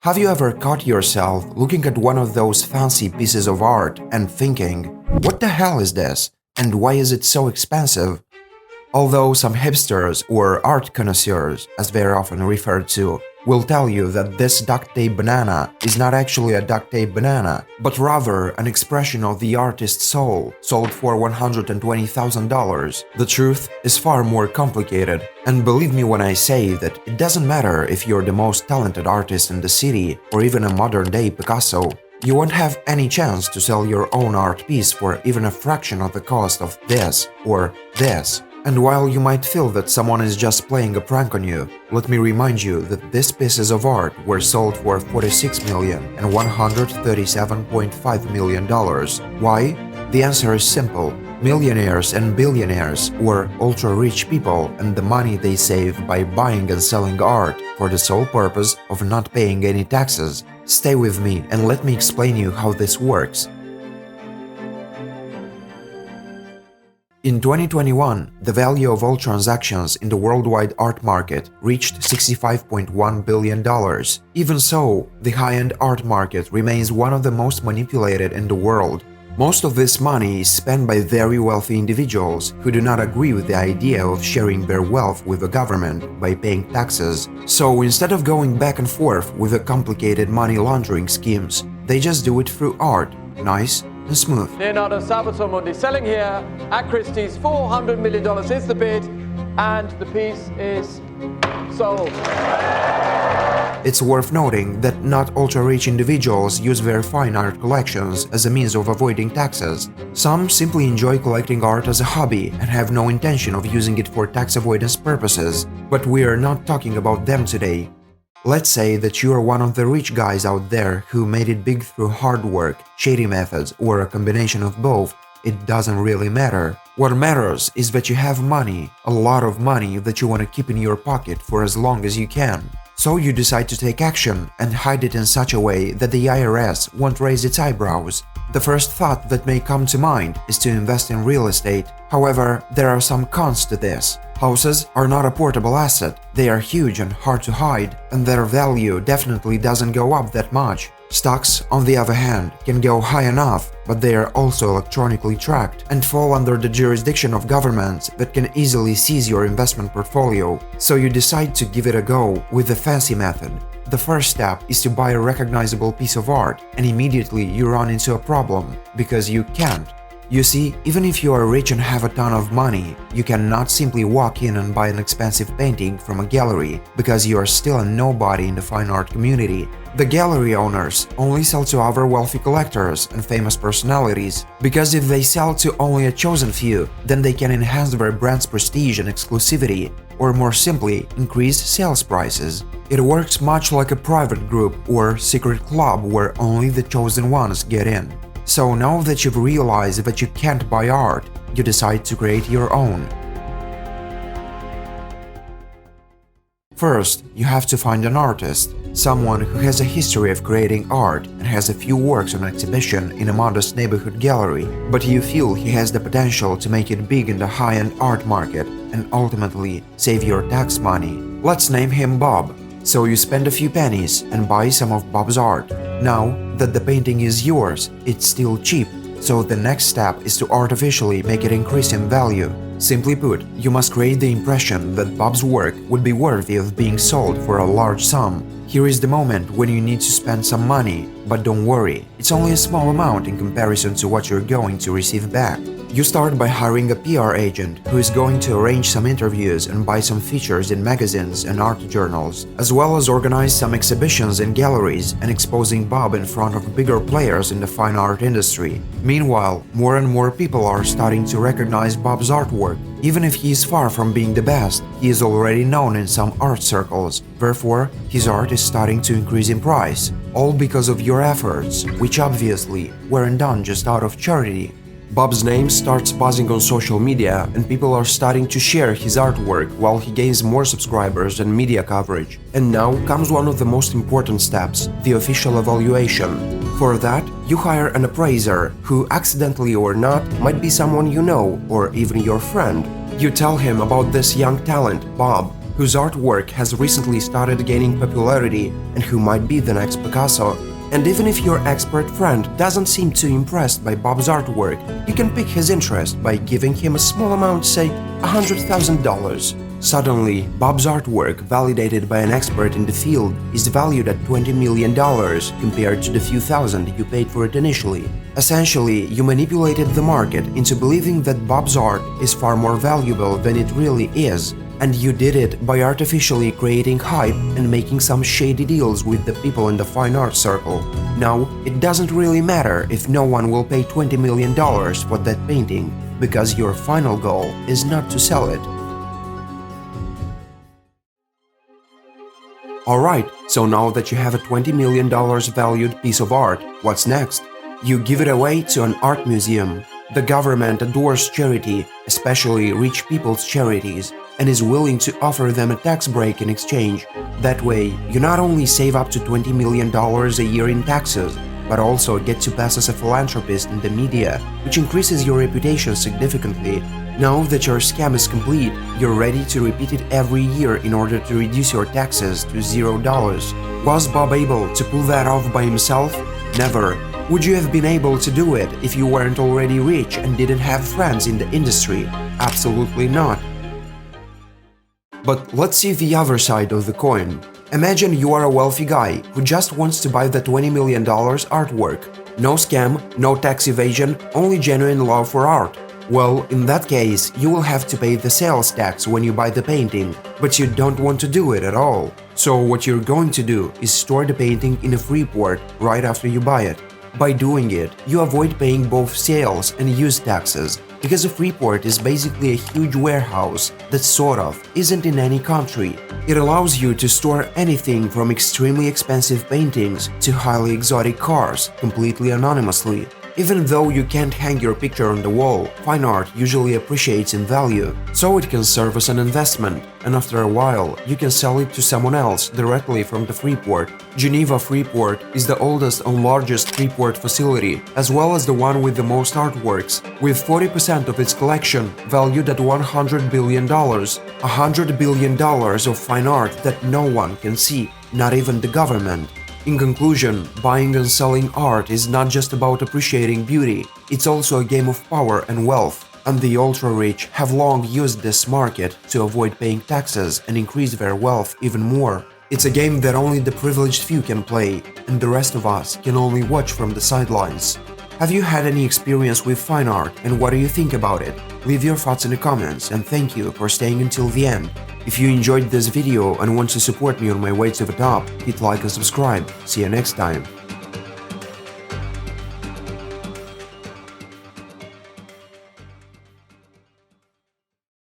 Have you ever caught yourself looking at one of those fancy pieces of art and thinking, what the hell is this? And why is it so expensive? Although some hipsters or art connoisseurs, as they are often referred to, will tell you that this duct tape banana is not actually a duct tape banana, but rather an expression of the artist's soul, sold for $120,000. The truth is far more complicated, and believe me when I say that it doesn't matter if you're the most talented artist in the city or even a modern-day Picasso. You won't have any chance to sell your own art piece for even a fraction of the cost of this or this. And while you might feel that someone is just playing a prank on you, let me remind you that these pieces of art were sold for $46 million and $137.5 million. Why? The answer is simple. Millionaires and billionaires were ultra-rich people, and the money they save by buying and selling art for the sole purpose of not paying any taxes. Stay with me and let me explain you how this works. In 2021, the value of all transactions in the worldwide art market reached $65.1 billion. Even so, the high-end art market remains one of the most manipulated in the world. Most of this money is spent by very wealthy individuals who do not agree with the idea of sharing their wealth with the government by paying taxes. So instead of going back and forth with the complicated money laundering schemes, they just do it through art. Nice and smooth. Leonardo Salvatore Mundi selling here at Christie's. $400 million is the bid, and the piece is sold. It's worth noting that not ultra-rich individuals use their fine art collections as a means of avoiding taxes. Some simply enjoy collecting art as a hobby and have no intention of using it for tax avoidance purposes. But we are not talking about them today. Let's say that you are one of the rich guys out there who made it big through hard work, shady methods, or a combination of both. It doesn't really matter. What matters is that you have money, a lot of money that you want to keep in your pocket for as long as you can. So you decide to take action and hide it in such a way that the IRS won't raise its eyebrows. The first thought that may come to mind is to invest in real estate. However, there are some cons to this. Houses are not a portable asset, they are huge and hard to hide, and their value definitely doesn't go up that much. Stocks, on the other hand, can go high enough, but they are also electronically tracked and fall under the jurisdiction of governments that can easily seize your investment portfolio. So you decide to give it a go with the fancy method. The first step is to buy a recognizable piece of art, and immediately you run into a problem, because you can't. You see, even if you are rich and have a ton of money, you cannot simply walk in and buy an expensive painting from a gallery, because you are still a nobody in the fine art community. The gallery owners only sell to other wealthy collectors and famous personalities, because if they sell to only a chosen few, then they can enhance their brand's prestige and exclusivity, or more simply, increase sales prices. It works much like a private group or secret club where only the chosen ones get in. So now that you've realized that you can't buy art, you decide to create your own. First, you have to find an artist, someone who has a history of creating art and has a few works on exhibition in a modest neighborhood gallery, but you feel he has the potential to make it big in the high-end art market and ultimately save your tax money. Let's name him Bob. So you spend a few pennies and buy some of Bob's art. Now that the painting is yours, it's still cheap, so the next step is to artificially make it increase in value. Simply put, you must create the impression that Bob's work would be worthy of being sold for a large sum. Here is the moment when you need to spend some money, but don't worry, it's only a small amount in comparison to what you're going to receive back. You start by hiring a PR agent who is going to arrange some interviews and buy some features in magazines and art journals, as well as organize some exhibitions in galleries and exposing Bob in front of bigger players in the fine art industry. Meanwhile, more and more people are starting to recognize Bob's artwork. Even if he is far from being the best, he is already known in some art circles. Therefore, his art is starting to increase in price, all because of your efforts, which obviously weren't done just out of charity. Bob's name starts buzzing on social media, and people are starting to share his artwork while he gains more subscribers and media coverage. And now comes one of the most important steps, the official evaluation. For that, you hire an appraiser who, accidentally or not, might be someone you know or even your friend. You tell him about this young talent, Bob, whose artwork has recently started gaining popularity and who might be the next Picasso. And even if your expert friend doesn't seem too impressed by Bob's artwork, you can pique his interest by giving him a small amount, say $100,000. Suddenly, Bob's artwork, validated by an expert in the field, is valued at $20 million compared to the few thousand you paid for it initially. Essentially, you manipulated the market into believing that Bob's art is far more valuable than it really is. And you did it by artificially creating hype and making some shady deals with the people in the fine art circle. Now, it doesn't really matter if no one will pay $20 million for that painting, because your final goal is not to sell it. Alright, so now that you have a $20 million valued piece of art, what's next? You give it away to an art museum. The government adores charity, especially rich people's charities, and is willing to offer them a tax break in exchange. That way, you not only save up to $20 million a year in taxes, but also get to pass as a philanthropist in the media, which increases your reputation significantly. Now that your scam is complete, you're ready to repeat it every year in order to reduce your taxes to $0. Was Bob able to pull that off by himself? Never. Would you have been able to do it if you weren't already rich and didn't have friends in the industry? Absolutely not. But let's see the other side of the coin. Imagine you are a wealthy guy who just wants to buy the $20 million artwork. No scam, no tax evasion, only genuine love for art. Well, in that case, you will have to pay the sales tax when you buy the painting, but you don't want to do it at all. So what you're going to do is store the painting in a Freeport right after you buy it. By doing it, you avoid paying both sales and use taxes, because a Freeport is basically a huge warehouse that sort of isn't in any country. It allows you to store anything from extremely expensive paintings to highly exotic cars completely anonymously. Even though you can't hang your picture on the wall, fine art usually appreciates in value, so it can serve as an investment, and after a while, you can sell it to someone else directly from the Freeport. Geneva Freeport is the oldest and largest Freeport facility, as well as the one with the most artworks, with 40% of its collection valued at $100 billion. $100 billion of fine art that no one can see, not even the government. In conclusion, buying and selling art is not just about appreciating beauty, it's also a game of power and wealth, and the ultra-rich have long used this market to avoid paying taxes and increase their wealth even more. It's a game that only the privileged few can play, and the rest of us can only watch from the sidelines. Have you had any experience with fine art, and what do you think about it? Leave your thoughts in the comments, and thank you for staying until the end. If you enjoyed this video and want to support me on my way to the top, hit like and subscribe. See you next time.